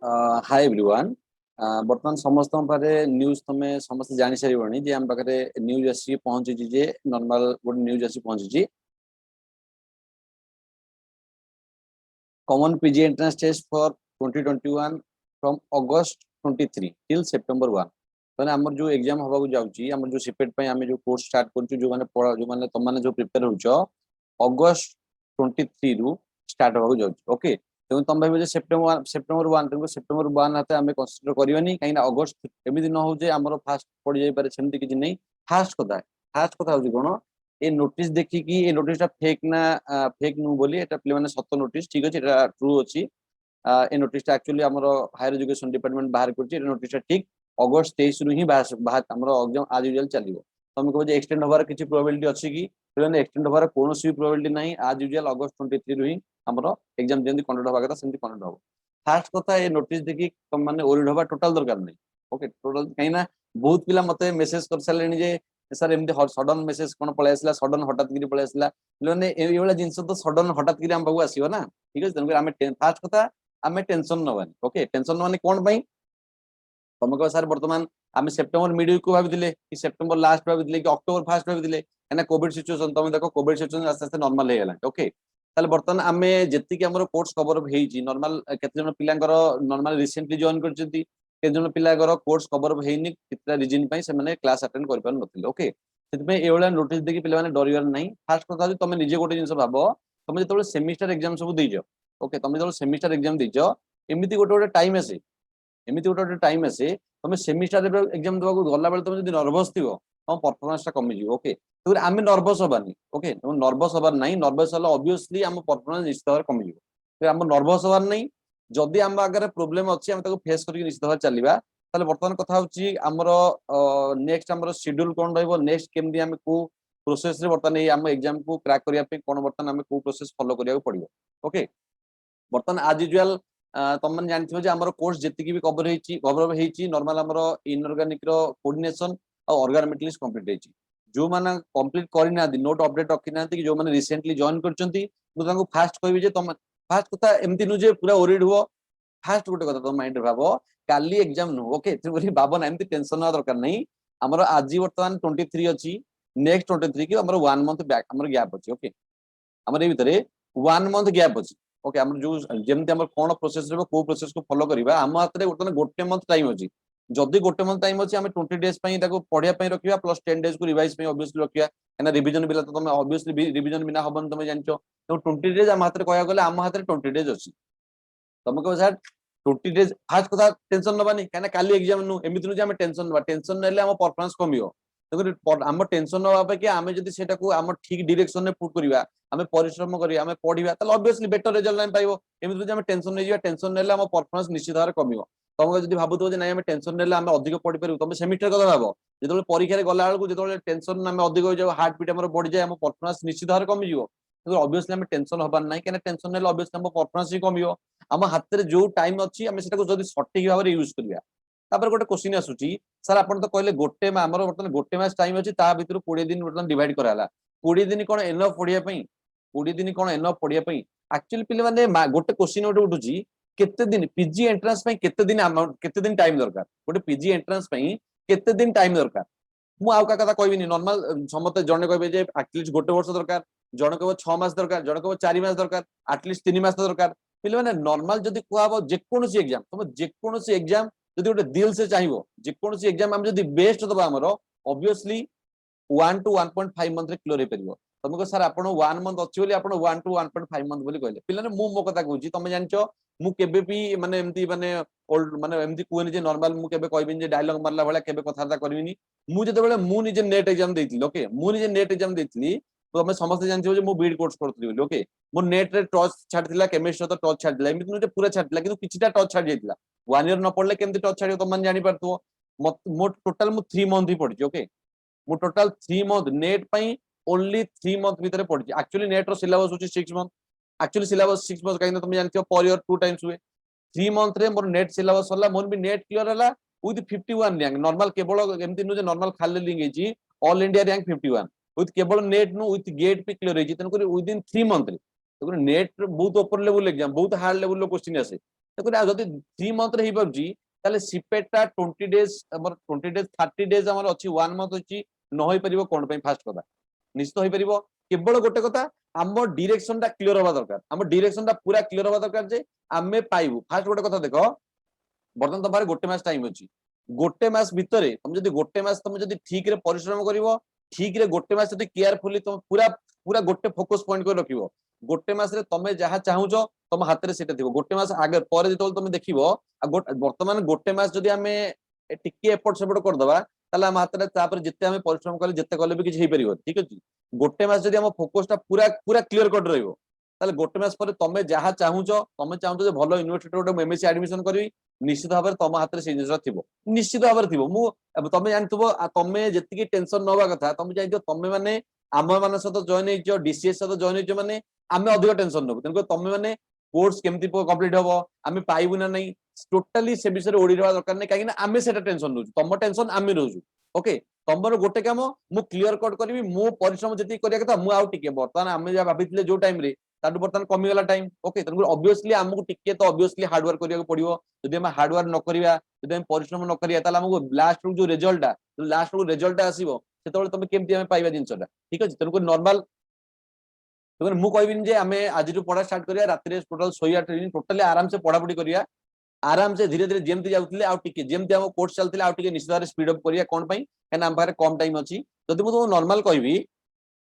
Hi everyone. बर्तमान समस्त पारे न्यूज तुम समस्त जानी सारे जे आम पाखे न्यूज आसी पहुंची जे नॉर्मल गोटे न्यूज आसी पहुंची common PG entrance test for 2021 from August 23 till September 1 मैंने आम जो एग्जाम हवा जाऊँगी आम जो सीपेट पे आम जो कोर्स स्टार्ट कर जो मैंने तुम मैंने जो प्रिपेयर हो अगस्त 23 रु स्टार्ट हवा जाऊँगी ओके। तेणु तुम भाव सेप्टेम्बर 1 तेणु सेप्टेम्बर 1 हाथ आम कनसीडर करवानी कहीं अगस्त एमती न हो आम फास्ट पड़ जापे सेमती किसी नहीं। फास्ट कथा हूँ कौन ए नोटिस देखिकी ए नोटिस फेक ना फेक नु बोली एटा पे मैंने सत नोटिस ठीक अच्छे ट्रू अच्छी ए नोटिस एक्चुअली आम हायर एजुकेशन डिपार्टमेंट बाहर कर नोटिस ठीक अगस्त 23 रु ही एग्जाम आज यूजुअल चलो तुम कह एक्सटेंड हबार किसी प्रोबेबिलिटी अच्छी कि एक्सटेंड हबार कौन भी प्रोबेबिलिटी ना आज यूजुअल अगस्त 23 रु ही आम एग्जाम जमी कंडक्ट हवा कथा सेमती कंडक्ट हम। फास्ट कथा ये नोटिस देखिए तुम मैंने ओरिड हवा टोटाल दरकार नहीं ओके टोटाल कहीं बहुत पिला मत मेसेज कर सारे सर एमती सडन मेसेज कौन पलि आसला सडन हठात पलि आसला मैंने ये जिन तो सडन हठात आम पाक आसो ना ठीक है। तेणुकर फास्ट कथा आम tension Nawani okay tension Nawani कौन तुम कह सर बर्तमान आम सेप्टेम्बर मिड वीक को भाई कि सेप्टेम्बर लास्ट भाई कि अक्टोबर फास्ट भाई कहीं कोविड सिचुएसन तुम देख कोविड सिचुएसन आस्ते आस्ते नॉर्मल हो गला ओके। ताले बर्तमान आम जी आम कोर्स कवर अप होती नॉर्मल केते पिलांकर नॉर्मल रिसेंटली जॉइन करछंती केते पिलांकर कोर्स कवर अप होनी कितना रीजन से मैंने क्लास अटेंड कर पार नथिले ओके। से ये नोटिस देखिए पिला माने डरिवार नहीं। फास्ट कथा तुम निजे गोटे जिन भाव तुम जो सेमिस्टर एग्जाम सब दीज ओके तुम जो सेमिस्टर एग्जाम दीज एमती गोटे गोटे टाइम आसे एमती गोटे गोटे टाइम आसे तुम सेमिस्टर एग्जाम देवा गला बेले तुम नर्भस थी तुम परफॉर्मेंस कमिज ओके। तो आम नर्भस हबानी ओके तुम नर्भस हबार नहीं नर्भस हेल्ला ऑब्वियसली आम परफॉर्मेंस निश्चित भाव कमिज आम नर्भस हबार नहीं। जदि आम आगे प्रोब्लेम अच्छी आम फेस करके निश्चित भाव चलवा ताले बर्तमान कथा होची आमर नेक्स्ट आमर शेड्यूल कौन रहिबो नेक्स्ट केमदी आम को प्रोसेस रे बर्तमान आम एग्जाम को क्रैक करिया पे कोन बर्तमान आम को प्रोसेस फॉलो करिया पड़िबो ओके। बर्तमान आज यूजुअल तुम मैंने जानथिबो जे आमर कोर्स जेतिकी भी कवर होईची नॉर्मल आमर इनऑर्गेनिक रो कोऑर्डिनेशन और ऑर्गेनामेटलिस्ट कंप्लीट होईची जो माने कंप्लीट करना नोट अपडेट रखी ना जो मैंने रिसेंटली जॉइन करछंती मु फास्ट कहबी जे तुम फास्ट कथा एमती नु जे पूरा ओरिड हो फास्ट गोटे कथा तुम माइंड भाव काली एग्जाम नु ओके भाव ना एमती टेंशन ना दरकार नहीं। आमर आज बर्तमान 23 अच्छी नेक्स्ट 23 की आमर 1 मंथ बैक आमर गैप अच्छी ओके आमर ए भितरे 1 मंथ गैप अच्छी ओके आमर जो जेमती आमर कोन प्रोसेस रहबो को प्रोसेस को फॉलो करबा आम हाथ रे गोटे मंथ टाइम अछि जदि गोटे मंथ टाइम अछि आम 20 डेज पई ताको पढिया पई रखिबा प्लस 10 डेज को रिवाइज पई ऑब्वियसली रखिबा एना रिवीजन बिला तो तुम ऑब्वियसली रिवीजन बिना हबन तुम जानछो तो 20 डेज आम हाथ रे कहया गले आम हाथ रे 20 डेज अछि तुम कह सर 20 डेज फास्ट कथा टेंशन नबानी कहीं काली एग्जाम नु एमिति नु जे आम टेंशन नबा टेंशन नेले आम परफॉर्मेंस कमियो देखो आम टेंशन नबा पे कि आम जदि सेटा को आम ठीक डायरेक्शन में पुट करिवा आम परिश्रम करिवा आम पढिवा त ऑब्वियसली बेटर रिजल्ट हम पाइबो एमिति जे आम टेंशन नै जिवा टेंशन नेले आम परफॉर्मेंस निश्चित भाव कमियो। तुम जदि भाबुतो जे नै आम टेंशन नेले आम अधिक पढि पारु तुम सेमिस्टर कथा भाबो जेतोले परीक्षा रे गला बेलको जेतोले टेंशन आम अधिक हो जाय हार्ट बीट हमर बढ़ि जाय आम परफॉर्मेंस निश्चित भाव कमि जिवो तो ऑब्वियसली आम टेंशन हबार नै कि टेंशन नेले ऑब्वियसली आम परफॉर्मेंस ही कमियो आम हाथ में जो टाइम अच्छी आम से सठिक भाव में यूज करवा। तापर गोटे क्वेश्चन आसूची सर आप तो कहले गोटे आमर बर्तमान गोटे मास टाइम अच्छी ता भीतर 20 दिन बर्तमान डिवाइड कराला 20 दिन कौन एनफ पढ़िया 20 दिन कौन एनफ पढ़िया एक्चुअली पिले माने गोटे क्वेश्चन गोटे उठुची केते दिन पीजी एंट्रेंस केते दिन टाइम दरकार गोटे पीजी एंट्रेंस केते दिन टाइम दरकार मु आउ का कथा कहबिनी नॉर्मल समते जने कहबे जे एटलीस्ट गोटे वर्ष दरकार जने कहबो 6 मास दरकार जने कहबो 4 मास दरकार एटलीस्ट 3 मास दरकार पिले माने नॉर्मल जदि कहबो जेकोनोसी एग्जाम तुम जेकोनोसी एग्जाम जदि गोटे दिल से चाहिबो जेकोनोसी एग्जाम हम जदि बेस्ट दबा हमर ऑब्वियसली 1 to 1.5 मंथ रे क्लियर हे परिबो तुमको सर आपण 1 मंथ अछि बोली आपण 1 to 1.5 मंथ बोली कहले पिले मु मो कथा कहूची तुम जानचो मु केबे भी माने एमती माने ओल्ड माने एमती कोनी जे नॉर्मल मु केबे कहबिनी जे डायलॉग मारला भला केबे कथारता करबिनी मु जते बेले मु निजे नेट एग्जाम देइथिल ओके मु निजे नेट एग्जाम देइथिली तो हमें समस्त जानथिबो जे मु बीड कोर्स करथि बोली ओके मो नेट रे टच छाडथिला केमिस्ट्री तो टच छाडथिला एमती नु जे पूरा छाडथिला किंतु किछिटा टच छाड जाइतिला 1 ईयर न पढ़ले केमती टच छाडियो तुम मन जानि परथो मो टोटल मु 3 मंथ ही पढिछि ओके मु टोटल 3 मंथ नेट पई ओनली 3 मंथ भीतर पढिछि एक्चुअली नेट रो सिलेबस होछि 6 मंथ एक्चुअली सिलेबस 6 मंथ काइन तुम जानथिबो पर ईयर 2 टाइम्स हुए 3 मंथ रे मोर नेट सिलेबस होला मोर भी नेट क्लियर होला विथ 51 रैंक नॉर्मल केवल एमती नु जे नॉर्मल खाली लिंक हेची ऑल इंडिया रैंक 51 विथ केवल नेट नु विथ गेट पे क्लियर हेची तन विदिन 3 मंथ रे तो नेट बहुत ऊपर लेवल एग्जाम बहुत हार्ड लेवल लो क्वेश्चन आसे देखो जदि 3 मंथ रे ही परजी ताले सिपेटा 20 डेज हमर 20 डेज 30 डेज हमर अछि 1 मंथ अछि न होई परिबो कोन पे फास्ट कथा निश्चित होई परिबो केवल गोटे कथा आम डायरेक्शन टा क्लियर होबा दरकार आम डायरेक्शन टा पूरा क्लियर होबा दरकार जे आमे पाइबु फास्ट गोटे कथा देखो बर्तन तुम गोटे मास टाइम अच्छी गोटे मास भितर तुम जब गोटे मास तुम जब ठीक रे परिश्रम कर ठीक रे गोटे मास केयरफुली तुम पूरा पूरा गोटे फोकस पॉइंट कर रख गोटे मास तुम जहाँ चाहूच तुम हाथ में से गोटे मास आगे पर जो तुम देख बर्तमान गोटे मास जदि आम टिके एपट सेपट करदे आम हाथ में जिते परिश्रम कले जिते कले भी किसी हो पार ठीक अच्छे गोटे मास जब फोकस पूरा पूरा क्लीयर कट रहा गोटे मास पर तुम जहाँ चाहूच तुम चाहूच भल यूनिवर्सिटी गोटे एमएससी एडमिशन करी निश्चित भाव में तुम हाथ में से जिन थी निश्चित भाव में थी तुम जानव तुम जी टेंशन नवा कथा तुम जान तुम मैंने आम मान सहित जॉइन हो डीसीएस सहित जॉइन हो आम अधिक टेंशन नबू तेणुक तुम मैंने कोर्स केमती कंप्लीट हम आम पाइबू ना नहीं टोटाली से विषय ओडी रहा दरकार नहीं कहीं आम से टेंशन नौ तुम टेंशन आम रोजु ओके तुम गोटे कम मु क्लीयर कट करी मो परिश्रम जी करा मुझे बर्तमान आम जहाँ भाई जो टाइम बर्तमान कमीगला टाइम ओके तेणुक ऑब्वियसली आमको टिके तो ऑब्वियसली हार्डवर्क करिया पड़ो जब आम हार्डवर्क न करिया जब आम परिश्रम न करिया ताले हमको लास्ट जो रिजल्ट लास्ट रिजल्ट आसीबो सेतबेले तुम केमती आम पाइबा जिनसटा ठीक अछि तेणुक नॉर्मल तो मु कहबिन जे आम आज पढ़ा स्टार्ट करिया राति टोटल सोया ट्रेनिंग टोटली आराम से पढ़ापढ़ी करिया आराम से धीरे धीरे जमती जाउतले आ टिके जमती हम कोर्स चलतिले आ टिके निश्चित स्पीड अप करिया कोन पई एना हम पारे कम टाइम अछि जदि मु तुम नॉर्मल कहबी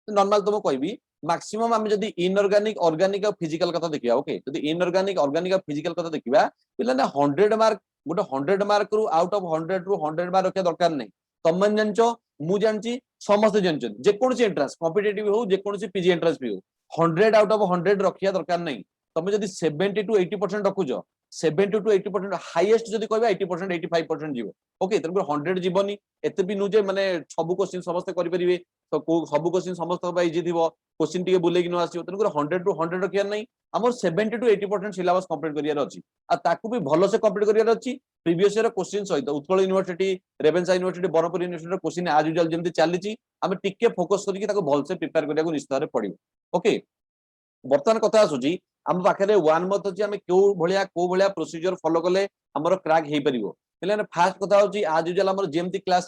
नॉर्मल तुम कहबी मैक्सिमम आम जदि इनऑर्गेनिक ऑर्गेनिक और फिजिकल कथा देखिया ओके जदि इनऑर्गेनिक ऑर्गेनिक और फिजिकल कथा देखिबा पिला ना 100 मार्क गोटे 100 मार्क रु आउट ऑफ 100 रु 100 मार्क रखिया दरकार नहीं तुम मन जानचो मु जानची समस्त जानचो जे कोनसी एंट्रेंस कॉम्पिटिटिव हो जे कोनसी पीजी एंट्रेंस भी हो 100 आउट ऑफ 100 रखिया दरकार नहीं तुम जदि 70 टू 80% रखुजो 70 टू 80% हाईएस्ट जदि कहबा 80% 85% जीवो ओके तेरे 100 जीवनी एते भी नुजे माने सब क्वेश्चन समस्त करि परिबे तो सब क्वेश्चन समस्त पाई इजी थिबो क्वेश्चन टिके बुले कि न आसीबो तेरे 100 टू 100 रखिया नहीं हमर 70 टू 80% सिलेबस कंप्लीट करियार अछि आ ताकू भी भलो से कंप्लीट करियार अछि प्रीवियस ईयर क्वेश्चन सहित Utkal university Ravenshaw university Berhampur university question आज यूजुअल जेमति चलीची हम टिके फोकस करके ताको भल से प्रिपेयर करिया को निश्चित पड़िबो ओके बर्तमान कथा आसुची आम पाखे 1 मंथ अच्छी आम क्यों भाया प्रोसीजर फॉलो कले आमर क्रैक हो पार फास्ट कथा होची आज यूजुअल आमर जेमती क्लास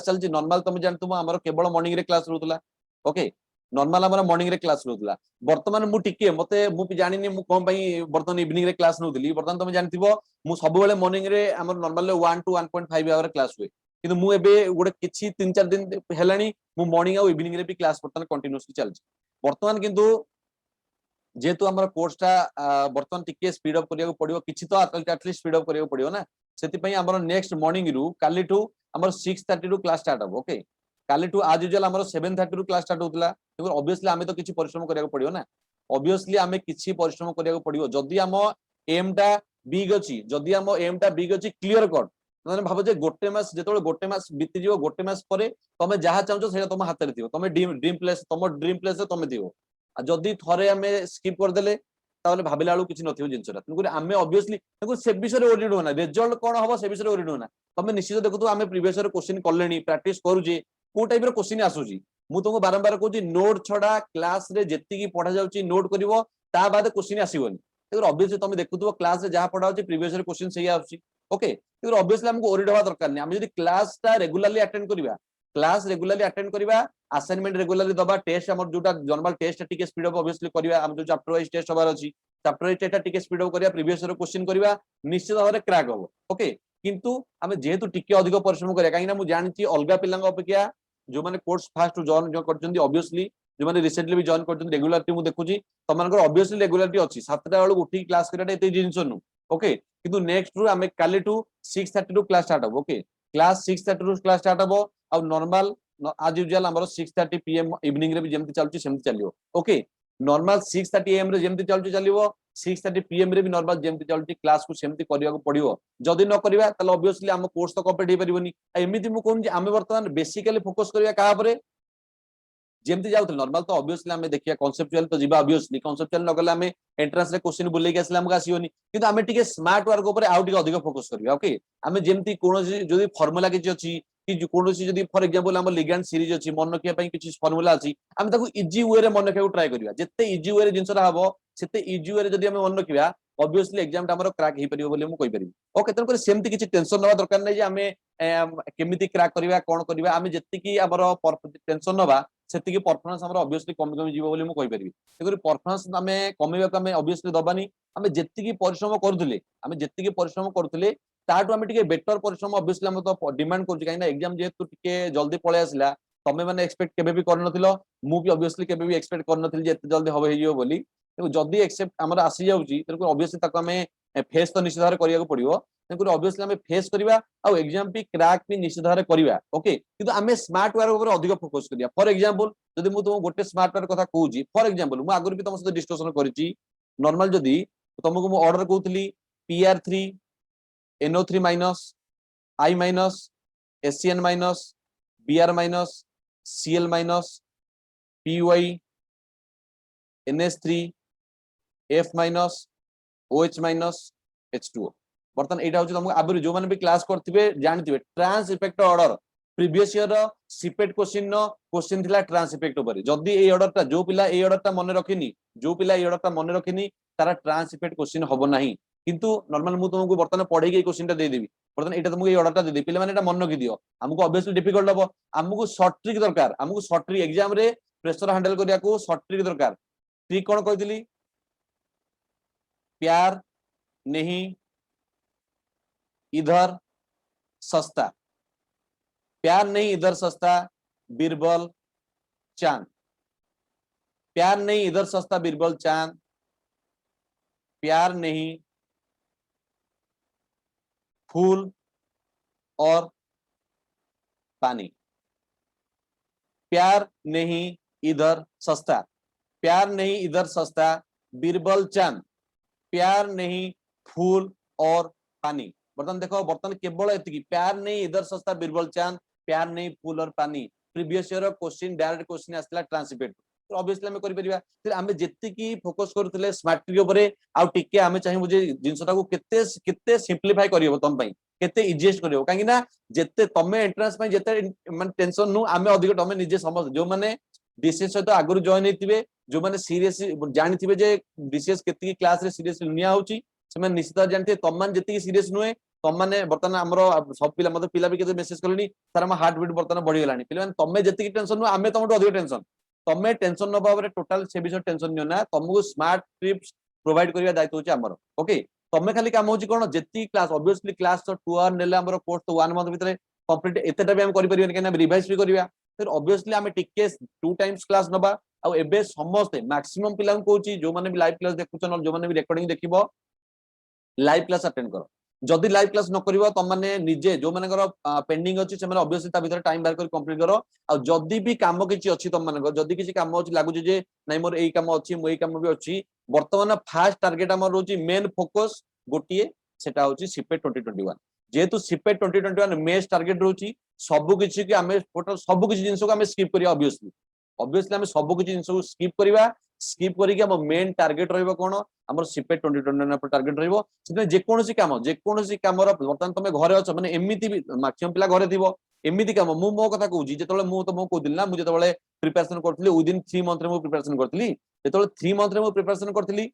चली नॉर्मल तुम जानथुम आमर केवल मॉर्निंग रे क्लास रहउतला ओके नॉर्मल आमर मॉर्निंग रे क्लास रहउतला बर्तमान मु टिके मते मु जानिनी मु कोन पई बर्तमान इवनिंग रे क्लास नउतली बर्तमान तुम जानथिबो मु सब बेले मॉर्निंग रे आमर नॉर्मल 1 टू 1.5 आवर क्लास हुए किंतु मु एबे गोटे किछि 3-4 दिन हेलानी मु मॉर्निंग आ इवनिंग रे भी क्लास बर्तमान कंटीन्यूअसली चलछि बर्तमान किंतु जेहेतु आम कोर्सटा बर्तमान टिके स्पीड अप करिया पड़िबो किछि तो एटलीस्ट स्पीड अप करिया पड़िबो ना सेति पई हमर नेक्स्ट मॉर्निंग रु काली ठू हमर 6:30 रु क्लास स्टार्ट हो ओके काली ठू आज यूजुअल हमर 7:30 रु क्लास स्टार्ट होतला तो ऑब्वियसली आमे तो किछि परिश्रम करिया पड़िबो ना ऑब्वियसली आमे किछि परिश्रम करिया पड़िबो जदी हम एम टा बिग अछि जदी हम एम टा बिग अछि क्लियर कट माने भाबो जे गोटे मास बीती जिवो गोटे मास परे तमे जहा चाहछो सेटा तम हाथ रे थिबो तमे ड्रीम प्लेस रे तमे थिबो जदि थरे आमे स्किप करदेले ताहले भाबिला बेलू किछि नथिबो जिंसरा तेणुक आमे ऑब्वियसली से विषय ओरिड होना रिजल्ट कोन हबो से विषय ओरिड होना तमे निश्चित देखु आमे प्रीवियस ईयर क्वेश्चन कलेनी प्रैक्टिस करूजे को टाइप रो क्वेश्चन आसुची मु तुमको बारंबार कहूची नोट छडा क्लास रे जेति की पढा जाउची नोट करिवो ता बाद क्वेश्चन आसीबोनी तेकर ऑब्वियसली तमे देखुथबो क्लास रे जहा पढा होची प्रीवियस ईयर क्वेश्चन सही आउची ओके तेकर ऑब्वियसली हमको ओरिड होबा दरकार नै हम जदि क्लास ता रेगुलरली अटेंड करिवा क्लास रेगुलरली अटेंड करिवा असाइनमेंट रेगुलरली दबा टेस्ट हमर जोटा नॉर्मल टेस्ट टिके स्पीड अप ऑब्वियसली करिवा हम जो चैप्टर वाइज टेस्ट होबार अछि चैप्टर वाइज टेस्ट टिके स्पीड अप करिवा प्रीवियस ईयर क्वेश्चन करिवा निश्चित भाबरे क्रैक हो ओके किंतु हमें जेहेतु टिके अधिक परिश्रम करिया काइना मु जानछि अलगा पिलांग अपेक्षा जो माने कोर्स फास्ट जॉइन जो करछन्ती ऑब्वियसली जो माने रिसेंटली भी जॉइन करछन्ती रेगुलरिटी मु देखुछि तमनकर ऑब्वियसली रेगुलरिटी अछि 7टा बेलू उठी क्लास करियाटा एते जिंस नु ओके किंतु नेक्स्ट रु हमें काली टू 6:30 रु क्लास स्टार्ट हो ओके क्लास 6:30 रु क्लास स्टार्ट हो आ नॉर्मल आज यूजुअल हमर 6:30 पीएम इवनिंग रे भी जेमति चलछि सेमति चलियो ओके नॉर्मल 6:30 एएम रे जेमति चलियो 6:30 पीएम रे भी नॉर्मल जेमति चलछि क्लास को सेमति करिया को पड़ियो जदि न करिवा त ऑब्वियसली हम कोर्स तो कंप्लीट हे परिबोनी एमिति मु कोन जे हम वर्तमान बेसिकली फोकस करिया का परे जेमति जाउत नॉर्मल तो ऑब्वियसली हमें देखिया कांसेप्चुअल तो जिबा ऑब्वियसली कांसेप्चुअल न गले हमें एंट्रेंस रे क्वेश्चन बुले के असले हमका आसीयोनी किंतु हमें टिके स्मार्ट वर्क ऊपर आउ टिके अधिक फोकस करिया ओके हमें जेमति कोनोसी जदि फार्मूला किछि अछि कि कोनोसी जदि फॉर एग्जांपल हम लिगेंड सीरीज अछि मन रखिया पई किछि फार्मूला अछि हम ताकू इजी वे रे मन रखिया ट्राई करिया जत्ते इजी वे रे जिंसरा हबो सेते इजी वे रे जदि हम मन रखिया ऑब्वियसली एग्जाम टा हमर क्रैक हे परिबो बोली मु कहि परिबी ओके तेन कर सेमति किछि टेंशन नवा दरकार नै जे हमें केमिति क्रैक करबा कोन करबा हमें जत्ति की हमर टेंशन नवा सेति की परफॉर्मेंस हमर ऑब्वियसली कम कम जीवो बोली मु कहि परिबी तेकर परफॉर्मेंस हमें कमेबा को हमें ऑब्वियसली दबानी हमें जत्ति की परिश्रम करथुले हमें जत्ति की परिश्रम करथुले ताटू हमें टिके बेटर परिश्रम ऑब्वियसली हम तो डिमांड करछि काइना एग्जाम जेतु टिके जल्दी पळे आसिला तमे माने एक्सपेक्ट केबे भी कर नथिलो मु भी ऑब्वियसली केबे भी एक्सपेक्ट कर नथिल जे एते जल्दी हबे हियो बोली तेको जल्दी एक्सेप्ट हमर आसी जाउची तेको ऑब्वियसली ताको हमें फेस तो निश्चित भाବରେ କରିବାକୁ पड़िबो तेको ऑब्वियसली हमें फेस करबा आ एग्जाम भी क्रैक भी निश्चित भाବରେ करबा ओके किंतु हमें स्मार्ट वर्क ऊपर अधिक फोकस करिया फॉर एग्जांपल जदि मु तुम गोटे स्मार्ट वर्क कथा कहूची फॉर एग्जांपल मु आगुर भी तुम सहित डिस्कशन करिची नॉर्मल जदि तुमको मु ऑर्डर कहउतली PR3 NO3 minus I minus SCN minus Br minus Cl minus PY NH3 F minus OH minus H2O बर्तन एटा होची तुमको आबरी जो माने भी क्लास करथिबे जानथिबे trans effect order previous year सिपेट क्वेश्चन थिला ट्रांस इफेक्ट ऊपर जदी ए ऑर्डर ता जो पिला ए ऑर्डर ता मने रखिनी जो पिला ए ऑर्डर ता मने रखिनी तारा ट्रांस इफेक्ट क्वेश्चन हबो नाही किंतु नॉर्मल मु तुमको बर्तन पढे के क्वेश्चन ता दे देबी बर्तन एटा तुमको ए ऑर्डर ता दे दे पिला माने एटा मन रखि दियो हमको ऑब्वियसली डिफिकल्ट हबो हमको शॉर्ट ट्रिक दरकार हमको शॉर्ट ट्रिक एग्जाम रे प्रेशर हैंडल करिया को शॉर्ट ट्रिक दरकार ट्रिक कोन कहतिली प्यार नहीं इधर सस्ता प्यार नहीं इधर सस्ता बीरबल चांद प्यार नहीं इधर सस्ता बीरबल चांद प्यार नहीं फूल और पानी प्यार नहीं इधर सस्ता प्यार नहीं इधर सस्ता बीरबल चांद प्यार नहीं फूल और पानी बर्तन देखो बर्तन केवल एति प्यार नहीं इधर सस्ता बीरबल चांद प्यार नहीं फूल और पानी previous year question direct question आसला ट्रांसलेट तो ऑब्वियसली हमें करि परिबा फिर हमें जत्ति की फोकस करथले स्मार्ट ट्रिक ऊपर आ टिके हमें चाहिबो जे जिंसटा को केते केते सिंपलीफाई करियो तम पई केते इजीएस्ट करियो काहे ना जत्ते तमे एंट्रेंस पई जत्ते माने टेंशन नु हमें अधिक तमे निजे समझ जो माने डीसीएस सहित आगुर जॉइन हेतिबे जो माने सीरियस जानिथिबे जे डीसीएस केति क्लास रे सीरियस निया होची से माने निश्चित जानते तम मान जत्ति सीरियस नुए तम माने बर्तन हमरो सब पिला मते पिला भी केते मेसेज करलेनी सर हम हार्ट बीट बर्तन बढ़ी गेलानी पिला माने तमे जत्ति टेंशन नु हमें तमटो अधिक टेंशन तमे टेंशन न बाबरे टोटल से विषय टेंशन नियो ना तुमको स्मार्ट ट्रिप्स प्रोवाइड करिया दायित्व होची हमरो ओके तमे खाली काम होची कोन जत्ति क्लास ऑब्वियसली क्लास तो 2 आवर नेले हमरो कोर्स तो 1 मंथ भीतर कंप्लीट एतेटा भी हम करि परिबे केना रिवाइज भी करिया फिर ऑब्वियसली हमें टिके 2 टाइम्स क्लास नबा आ एबे समस्त मैक्सिमम पिला को कहूची जो माने भी लाइव क्लास देखुछन जो माने भी रिकॉर्डिंग देखिबो लाइव क्लास अटेंड करो जदि लाइव क्लास न करिवो त माने निजे जो माने पेंडिंग अछि से माने ऑब्वियसली ता भीतर टाइम बाहर कर कंप्लीट करो आ जदि भी काम किछि अछि त माने जदि किछि काम अछि लागु जे नै मोर एई काम अछि मो एई काम भी अछि वर्तमान फास्ट टारगेट हमर रोची मेन फोकस गोटिए सेटा होची सिपेट 2021 जेतु सिपेट 2021 मेस टारगेट रोची सब किछि कि हमें टोटल सब किछि जिंस को हमें स्किप करिया ऑब्वियसली हमें सब किछि जिंस को स्किप करिवा स्किप करी के हम मेन टारगेट रहइबो कोन हमर सिपेट 2021 पर टारगेट रहइबो सेते जे कोनोसी काम रो वर्तमान तमे घरे अछ माने एमिति भी मैक्सिमम पिला घरे थिबो एमिति काम मु मो कथा कहूजी जेतले मु तो मो कहदिल ना मु जेतले प्रिपरेशन करथली विदिन 3 मंथ रे मु प्रिपरेशन करथली जेतले 3 मंथ रे मु प्रिपरेशन करथली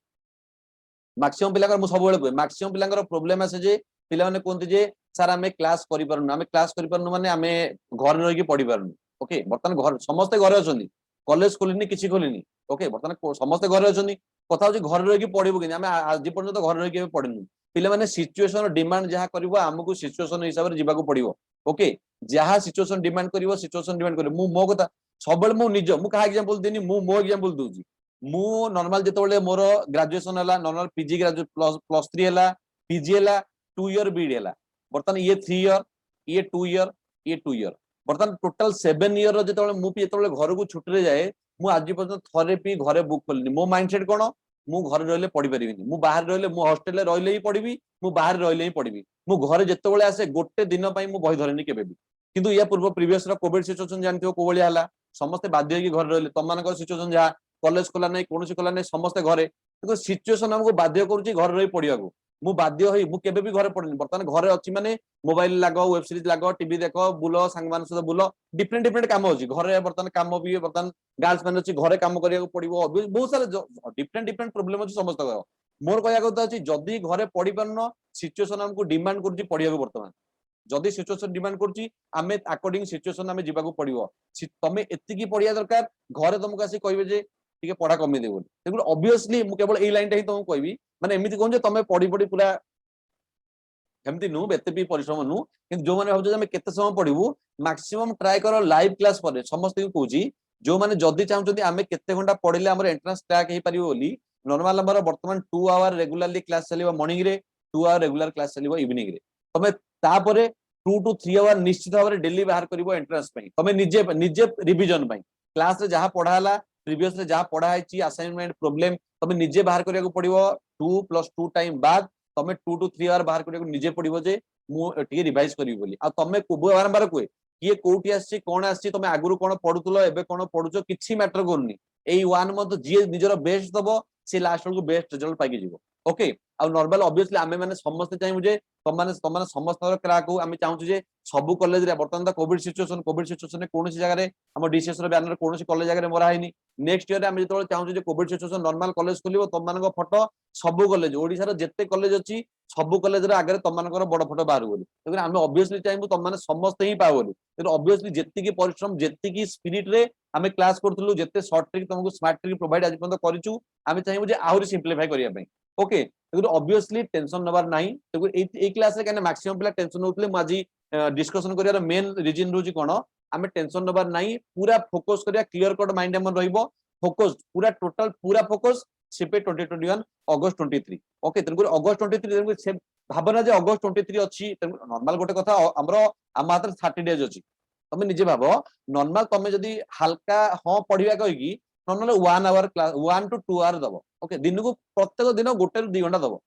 मैक्सिमम पिला मु सब बेले मैक्सिमम पिला प्रॉब्लम आसे जे पिला माने कोनते जे सर हमें क्लास करि परनु हमें क्लास करि परनु माने हमें घर रहि के पढि परनु ओके वर्तमान घर समस्त घरे अछनी कॉलेज खोलिनी किछि खोलिनी ओके वर्तमान समस्त घरे अछनी कथा होची घर रहि के पढिबो कि हमें आज पर्यंत घर रहि के पढिनु पिले माने सिचुएशन डिमांड जहा करबो हमकु सिचुएशन हिसाब रे जिबाको पडिबो ओके जहा सिचुएशन डिमांड करिवो मु मो कथा सबल मु निज मु का एग्जांपल देनी मु मो एग्जांपल दोजी मु नॉर्मल जेतोले मोर ग्रेजुएशन हला नॉर्मल पीजी ग्रेजुएट प्लस 3 हला पीजी हला 2 इयर बीडी हला वर्तमान ये 3 इयर ये 2 इयर ये 2 इयर वर्तमान टोटल 7 इयर जेतोले मु जेतोले घर को छुट्टी रे जाए मु आज पर्यंत थरे पी घरे बुक खोलनी मो माइंडसेट कोन मु घर रहले पढि परिबिनी मु बाहर रहले मु हॉस्टल रे रहले ही पढिबी मु बाहर रहले ही पढिबी मु घरे जेतेबेले आसे गोटे दिन पई मु बही धरेनी केबेबी किंतु या पूर्व प्रीवियस रो कोविड सिचुएशन जानथियो कोवलिया हला समस्त बाध्य होई घर रहले तम मानकर सिचुएशन जहा कॉलेज खोला नै कोनोसी खोला नै समस्त घरे तो सिचुएशन हमको बाध्य करूची घर रही पढिया को मु बाध्य होई मु केबे भी घरे पढिनी वर्तमान घरे अछि माने मोबाइल लागो वेब सीरीज लागो टीवी देखो बुलो संग मान सहित बुलो डिफरेंट डिफरेंट काम होची घरे वर्तमान काम भी वर्तमान गर्ल्स मान अछि घरे काम करिया को पडिबो बहुत सारा डिफरेंट डिफरेंट प्रॉब्लम अछि समस्त घर मोर कहया कथा अछि जदी घरे पढ़ी परनो सिचुएशन हमको डिमांड करछि पढ़िया को वर्तमान जदी सिचुएशन डिमांड करछि आमे अकॉर्डिंग सिचुएशन आमे जीवा को पड़िबो तमे एत्ति की पढ़िया दरकार घरे तुमको आसी कहबे जे ठीक पढ़ा कमी दे बोली देखो ऑब्वियसली मु केवल ए लाइन टा ही तुमको कहबी माने एमिति कोन जे तमे पढ़ी पढ़ी पूरा एमती नु एते भी परिश्रम नु कि जो माने भाबो जे केते समय पढ़िबू मैक्सिमम ट्राई करो लाइव क्लास पर समस्त को कहूची जो माने जदी चाहउछथि आमे केते घंटा पढ़िले हमर एंट्रेंस क्रैक हे परिबो बोली नॉर्मल हमर वर्तमान 2 आवर रेगुलरली क्लास चलिबो मॉर्निंग रे 2 आवर रेगुलर क्लास चलिबो इवनिंग रे तमे तापरे 2 to 3 आवर निश्चित भाव डेली बाहर करिवो एंट्रेंस पई तमे निजे निजे रिवीजन पई क्लास रे जहां पढ़ाला प्रीवियस रे जहां पढ़ा हैची असाइनमेंट प्रॉब्लम तमे निजे बाहर करिया को पड़िबो 2+2 टाइम बाद तमे 2 to 3 आवर बाहर करिया को निजे पड़िबो जे मु टिके रिवाइज करिवो बोली आ तमे कुबो बारंबार कुए किए कोठी आसी कोन आसी तमे आगुरु कोन पढुतलो एबे कोन पढुचो किछि मैटर करनी एई 1 मंथ जे निजरो बेस्ट दबो से लास्ट को बेस्ट रिजल्ट पाई जीवो ओके आ नॉर्मल ऑब्वियसली आमे माने समस्त चाहू जे तमाने समस्त क्रैक हो आमे चाहू जे सब कॉलेज रे बर्तन द कोविड सिचुएशन कोन सी जगह रे हम डीसीएस रो बैनर कोन सी कॉलेज जगह रे मरा हैनी नेक्स्ट ईयर आमे जतो चाहू जे कोविड सिचुएशन नॉर्मल कॉलेज खोलिबो तमान को फोटो सब कॉलेज ओडिसा रो जत्ते कॉलेज अछि सब कॉलेज रे आगे तमान को बड़ फोटो बाहर बोली लेकिन आमे ऑब्वियसली चाहबो तमाने समस्त ही पाओ बोली लेकिन ऑब्वियसली जत्ती की परिश्रम जत्ती की स्पिरिट रे आमे क्लास करथलु जत्ते शॉर्ट ट्रिक तुमको स्मार्ट ट्रिक प्रोवाइड आज पर्यंत करिचु आमे चाहबो जे आहुरी सिंपलीफाई करिया पई ओके देखो ऑब्वियसली टेंशन नबार नाही देखो ए क्लास रे कने मैक्सिमम पिला टेंशन होतले माजी डिस्कशन करियार मेन रीजन रोजी कोन आमे टेंशन नबार नाही पूरा फोकस करिया क्लियर कट माइंड हमर रहइबो फोकस पूरा टोटल पूरा फोकस सिपे 2021 अगस्त 23 ओके तेनकुर अगस्त 23 से भावना जे अगस्त 23 अछि नॉर्मल गोटे कथा हमरो आ मात्र 30 डेज अछि तमे निजे भाबो नॉर्मल तमे जदी हल्का ह पढिया कहि normal 1 hour class 1 to 2 hour दबो ओके दिन को प्रत्येक दिन 1 ରୁ 2 घंटा दबो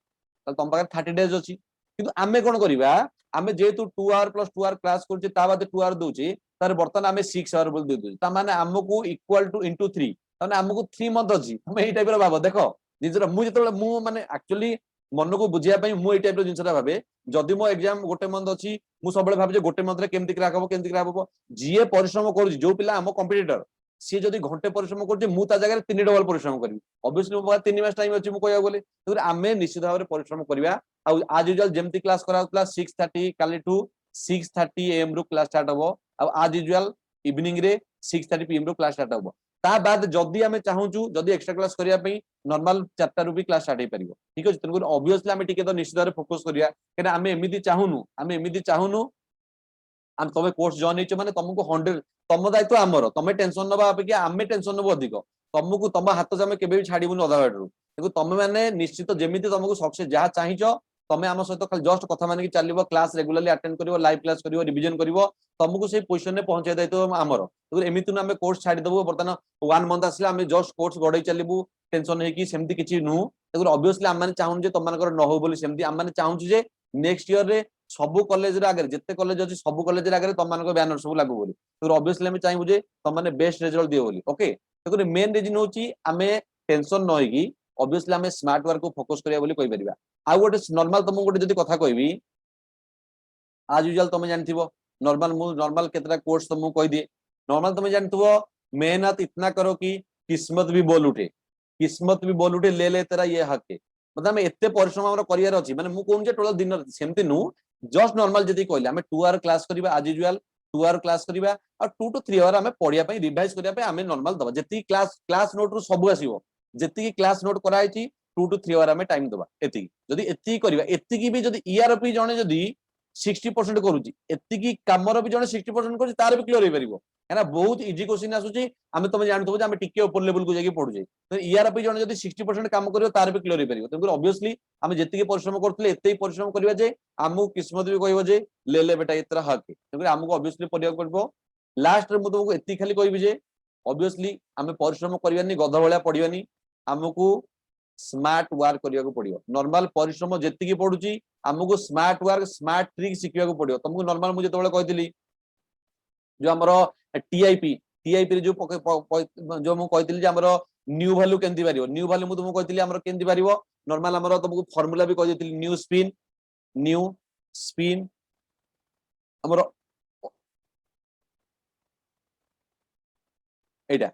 त तम पाखे 30 डेज अछि किंतु आमे कोन करिबा आमे जेतु 2 आवर प्लस 2 आवर क्लास करछि ता बाद 2 आवर दोछि तार बर्तन आमे 6 आवर बोल देदु ता माने हमकु इक्वल टू इनटू 3 ताने हमकु 3 मंथ अछि हम एई टाइप रो भाबो देखो निजर मु जतले मु माने एक्चुअली मन को बुझिया पई मु एई टाइप रो जिंसरा भाबे जदी मो एग्जाम गोटे मंथ अछि मु सबले भाबे जे गोटे मंथ रे केमति क्रैक हबो जीए परिश्रम करूछि जो पिला हम कॉम्पिटिटर सी जदी घंटे परिश्रम करछि मु ता जगह 3 डबल परिश्रम करबी ऑब्वियसली मो 3 मास टाइम अछि मु कहया बोले तो आमे निश्चित भाव परिश्रम करबा आ आज यूजुअल जेमति क्लास करा होतला 6:30 काली टू 6:30 am रो क्लास स्टार्ट हबो आ आज यूजुअल इवनिंग रे 6:30 pm रो क्लास स्टार्ट हबो ता बाद जदी आमे चाहूचु जदी एक्स्ट्रा क्लास करिया पई नॉर्मल 4टा रू भी क्लास स्टार्ट हे परिबो ठीक अछि तनको ऑब्वियसली आमे टिके तो निश्चित भाव फोकस करिया केना आमे एमिति चाहूनु हम तमे कोर्स जॉइन हेचो माने तुमको 100 तम दायित्व हमरो तमे टेंशन नबा अपेक्षा आमे टेंशन नबो अधिक तुमको तम हाथ से आमे केबे भी छाडीबुन अधा बाटरू देखो तमे माने निश्चित जेमिति तुमको सक्सेस जहा चाहिचो तमे हम सहित खाली जस्ट कथा माने कि चलिबो क्लास रेगुलरली अटेंड करिवो लाइव क्लास करिवो रिवीजन करिवो तुमको से पोजीशन रे पहुंचाय दायित्व हमरो देखो एमिति न आमे कोर्स छाडी दबो बर्तन 1 मंथ आसले आमे जस्ट कोर्स गडै चलिबु टेंशन हे कि सेमति किछि नु देखो ऑब्वियसली हम माने चाहून जे तुम मानकर न हो बोली सेमति हम माने चाहूं जे नेक्स्ट ईयर रे सब कॉलेज रे आगे जिते कॉलेज अछि सब कॉलेज रे आगे तुम मानको बैनर सब लागू बोली तो ऑब्वियसली हम चाहबो जे तुम माने बेस्ट रिजल्ट दियो बोली ओके देखो मेन रीजन होची हमें टेंशन न होगी ऑब्वियसली हमें स्मार्ट वर्क को फोकस करिया बोली कहि परिबा आ गोटे नॉर्मल तुमको गोटे जदी कथा कहबी आज यूजुअल तुम जानथिबो नॉर्मल केतरा कोर्स तुमको कहि दिए नॉर्मल तुम जानथिबो मेहनत इतना करो कि किस्मत भी बोल उठे ले तेरा ये हक है मतलब एते परिश्रम हमर करियर अछि माने मु कोन जे टोटल दिन सेमति नु जस्ट नॉर्मल जदी कहले हमें 2 आवर क्लास करिबा आज यूजुअल 2 आवर क्लास करिबा और 2 to 3 आवर हमें पढिया पई रिवाइज करिया पई हमें नॉर्मल दबा जति क्लास नोट रु सब आसीबो जति क्लास नोट करा आइची 2 to 3 आवर हमें टाइम दबा एति जदी एति करिबा एति की भी जदी ईआरपी जणे जदी 60% करूची एति की कामर भी जणे 60% करूची तार भी क्लियर हे परिबो है बहुत इजी क्वेश्चन आसुची हमें तुम जानथबो जे हमें टिके ऊपर लेवल को जाके पढुजे तो ईआरपी जणे जदी 60% काम करियो तार भी क्लियर हे परिबो तो ऑब्वियसली हमें जति परिश्रम करथले एते परिश्रम करिवा जे हमु किस्मत भी कहबो जे ले बेटा इतरा हक तो हमको ऑब्वियसली पढिया पड़बो लास्ट रे मु तुमको एति खाली कहबी जे ऑब्वियसली हमें परिश्रम करिवानी गध भलिया पढिवानी हमको स्मार्ट वर्क करिया को पड़ियो नॉर्मल परिश्रम जति की पडुची हमको स्मार्ट वर्क स्मार्ट ट्रिक सिखिया को पड़ियो तुमको नॉर्मल मु जतबेले कहतिली जो हमरो टीआईपी रे जो मु कहतिली जे हमरो न्यू वैल्यू केंति बारियो न्यू वैल्यू मु तुमको कहतिली हमरो केंति बारियो नॉर्मल हमरो तुमको फार्मूला भी कह देतिली न्यू स्पिन हमरो एटा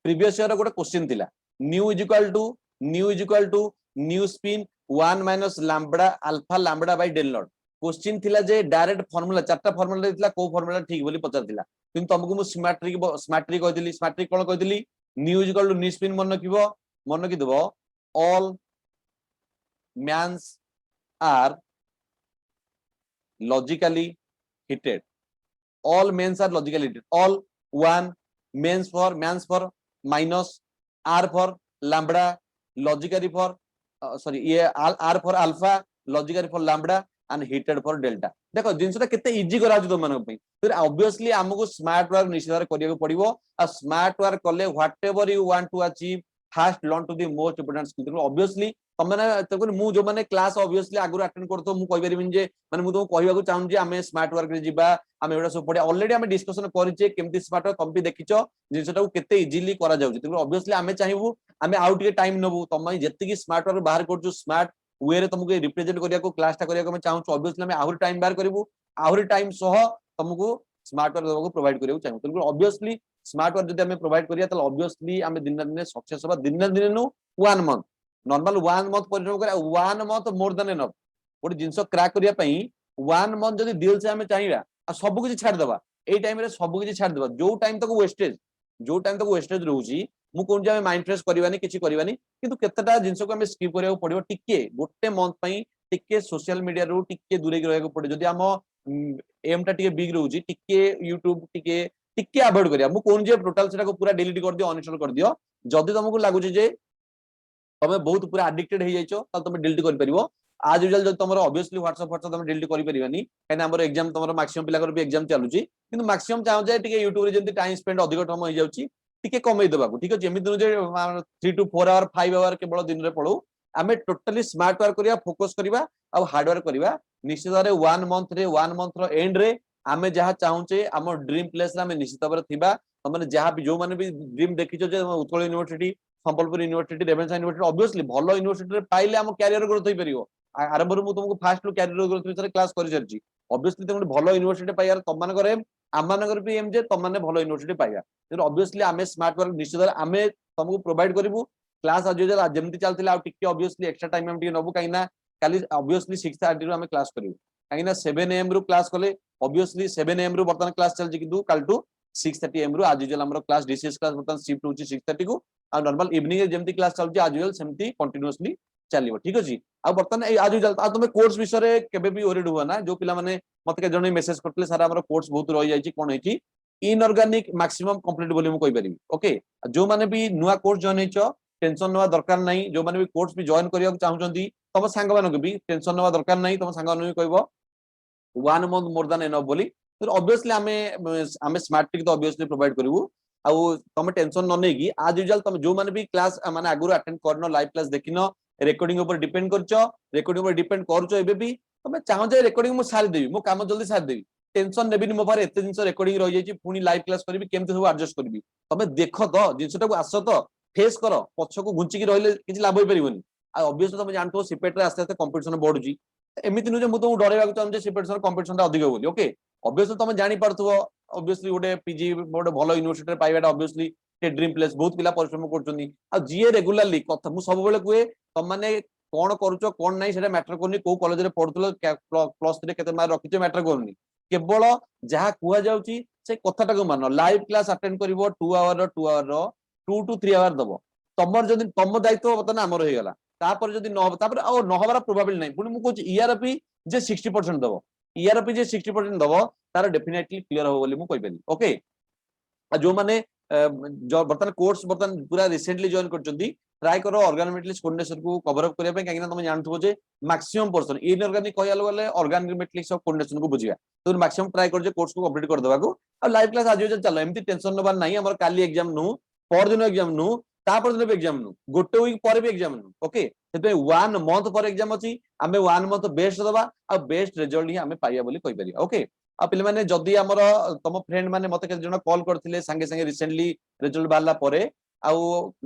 प्रीवियस ईयर गोटे क्वेश्चन थिला mu is equal to mu spin 1 minus lambda alpha lambda by del naught question थिला जे डायरेक्ट फार्मूला चारटा फार्मूला देथिला को फार्मूला ठीक बोली पचारथिला किंतु तुमको मु स्मार्ट ट्रिक कोन कहदिली mu equal to mu spin मन की देबो all means are logically heated all men's are logically heated all one men's for minus r for lambda logically for sorry ये r for alpha logically for lambda and heated for delta देखो जिनसटा केते easy करा तुम मानक पई फिर obviously हमको smart work निश्चित करिया पड़िबो आ स्मार्ट वर्क कले whatever you want to achieve first learn to the most important skill obviously तमने तको मु जो माने क्लास ऑब्वियसली आगु अटेंड करतो मु कहि परिबिन जे माने मु तो कहबा को चाहूं जे हमें स्मार्ट वर्क रे जिबा हमें एडा सब पड़े ऑलरेडी हमें डिस्कशन करिचे केमती स्मार्ट वर्क तम भी देखिचो जिनसटा को केते इजीली करा जाउची तो ऑब्वियसली हमें चाहिबू हमें आउट के टाइम नबू तम जत्ती की स्मार्ट वर्क बाहर करछु स्मार्ट वे रे तुमको रिप्रेजेंट करिया को क्लास टा करिया को मैं चाहूं ऑब्वियसली हमें आउट टाइम बाहर करबू आउट टाइम सह तुमको स्मार्ट वर्क को प्रोवाइड करियो चाहूं तो ऑब्वियसली स्मार्ट वर्क जदि हमें प्रोवाइड करिया त ऑब्वियसली हमें दिन दिन सक्सेस होबा दिन दिन नु 1 मंथ नॉर्मल 1 मंथ परिश्रम करे 1 मंथ मोर देन एनफ गोटे जिंस क्रैक करिया पई 1 मंथ जदि दिल से हमें चाहिबा आ सब कुछ छाड़ देबा ए टाइम रे सब कुछ छाड़ देबा जो टाइम तक वेस्टेज रहउची मु कोन जे हमें माइंड फ्रेश करबानी किछि करबानी किंतु केतेटा जिंस को हमें स्किप करिया पड़िबो टिके गोटे मंथ पई टिके सोशल मीडिया रो टिके दूरे के रहया पड़े जदि हम एम टा टिके बिग रहउची टिके YouTube टिके अवॉइड करिया मु कोन जे टोटल सेटा को पूरा डिलीट कर दियो अनइंस्टॉल कर दियो जदि तुमको लागुची जे तमे बहुत पूरा एडिक्टेड हे जाइछो त तमे डिलीट कर परिबो आज यूजुअल जब तुमरो ऑब्वियसली WhatsApp तमे डिलीट करि परिबानी काहे हमर एग्जाम तुमरो मैक्सिमम पिला कर भी एग्जाम चालुची किंतु मैक्सिमम चाहो जे टिके YouTube रे जंती टाइम स्पेंड अधिक टाइम हो जाउची टिके कमै देबाकू ठीक अछि एमिति जे 3 to 4 आवर 5 आवर केवल दिन रे पढू आमे टोटली स्मार्ट वर्क करिया फोकस करिवा आ हार्ड वर्क करिवा निश्चित रे 1 मंथ रो एंड रे आमे जहा चाहूचे हमर ड्रीम प्लेस रे आमे निश्चित भाबरे थिबा तमने जहा भी जो माने भी ड्रीम देखिचो जे Utkal University Sambalpur University Ravenshaw University obviously भलो यूनिवर्सिटी रे पाइले हम कैरियर ग्रोथ होई परियो आरंभ रे मु तुमको फास्ट लो कैरियर ग्रोथ विषय क्लास करि सरची ऑब्वियसली तुम भलो यूनिवर्सिटी पाइयार तम माने करे आम मानकर भी एम जे तम माने भलो यूनिवर्सिटी पाइया तो ऑब्वियसली आमे स्मार्ट वर्क निश्चित आमे तुमको प्रोवाइड करिवु क्लास आज जे जेमति चलतिला आ टिके ऑब्वियसली एक्स्ट्रा टाइम हम टिके नबु काइना काली ऑब्वियसली 6:30 रो आमे क्लास करिवु काइना 7 AM रो क्लास कले ऑब्वियसली 7 AM रो बर्तन क्लास चलजी किंतु काल टू 6:30 AM रो आज यूजुअल हमरो क्लास डीसीएस क्लास बर्तन शिफ्ट होची 6:30 को आ नॉर्मल इवनिंग रे जेमति क्लास चलजी आज यूजुअल सेमति कंटीन्यूअसली चलिबो ठीक अछि आ बर्तन आज यूजुअल आ तुमे कोर्स विषय रे केबे भी ओरिड हुआ ना जो पिला माने मते के जने मेसेज करतले सारा हमरो कोर्स बहुत रहि जाईची कोन हेची इनऑर्गेनिक मैक्सिमम कंप्लीट बोली मु कहि परिबी ओके जो माने भी नुवा कोर्स जॉइन हेचो टेंशन नवा दरकार नाही जो माने भी कोर्स भी जॉइन करिया चाहउचंती तम संग मानको भी टेंशन नवा दरकार नाही तम संग मानको भी कहबो 1 मंथ मोर देन एनफ बोली तो ऑब्वियसली हमें स्मार्ट ट्रिक तो ऑब्वियसली प्रोवाइड करिवु आ तुम टेंशन न नेकी आज यूजुअल तुम जो माने भी क्लास माने आगुर अटेंड करनो लाइव क्लास देखिनो रेकॉर्डिंग ऊपर डिपेंड करछो रेकॉर्डिंग ऊपर डिपेंड करछो एबे भी तुम चाहो जे रेकॉर्डिंग मु सार देबी मो काम जल्दी सार देबी टेंशन नेबिनी मो पारे एते जिंस रेकॉर्डिंग रहि जाईची पुनी लाइव क्लास करबी केमते सब एडजस्ट करबी तुम देखो तो जिंसटा को आसो तो फेस करो पछ को घुंची की रहले किछ लाभ होई परिबोनी आ ऑब्वियसली तुम जानतो सिपेट रे आस्ते आस्ते कंपटीशन बढ़ुची एमिति नु जे मु तो डरेबा को चाहूं जे सिपेट सर कंपटीशन ता अधिक बोली ओके ऑब्वियसली तुम जानि पारथुवो ऑब्वियसली गोटे पीजी गोटे भलो यूनिवर्सिटी रे पाइबाटा ऑब्वियसली ते ड्रीम प्लेस बहुत पिला परिश्रम करचोनी आ जीए रेगुलरली कथा मु सब बेले कुए तुम माने कोन करूचो कोन नाही सेटा मैटर करनी को कॉलेज रे पढुतलो प्लस 3 केते मार रखिचो मैटर करनी केवल जहा कुआ जाउची से कथाटा को मानो लाइव क्लास अटेंड करिवो 2 आवर 2 to 3 आवर दबो तमर जदि तम दायित्व बतन हमर होई गला तापर जदि न तापर आ न होबार प्रोबेबल नाही पुनी मु कहूची ईआरपी जे 60% दबो ईआरपी जे 60% दबो तार डेफिनेटली क्लियर हो बोली मु कहि पेनी ओके आ जो माने जो बर्तन कोर्स बर्तन पूरा रिसेंटली जॉइन करचंदी ट्राई करो ऑर्गेनोमेटली कोऑर्डिनेशन को कवर अप करिया पे काहे तुम जानथबो जे मैक्सिमम पर्सन इनऑर्गेनिक कहयालो वाले ऑर्गेनोमेटली सब कोऑर्डिनेशन को बुझिया तो मैक्सिमम ट्राई कर जे कोर्स को कंप्लीट कर देबा को आ लाइव क्लास आज यूजुअल चलो एमती टेंशन नबा नाही हमर काली एग्जाम नु पर दिन एग्जाम नु तापर दिन एग्जाम नु गोटे वीक पर भी एग्जाम नु ओके सेते 1 मंथ पर एग्जाम अछि हमें 1 मंथ बेस्ट दबा आ बेस्ट रिजल्ट ही हमें पाइया बोली कहि परिया ओके आ पिले माने जदी हमर तम फ्रेंड माने मते के जण कॉल करथिले संगे संगे रिसेंटली रिजल्ट बारला परे आ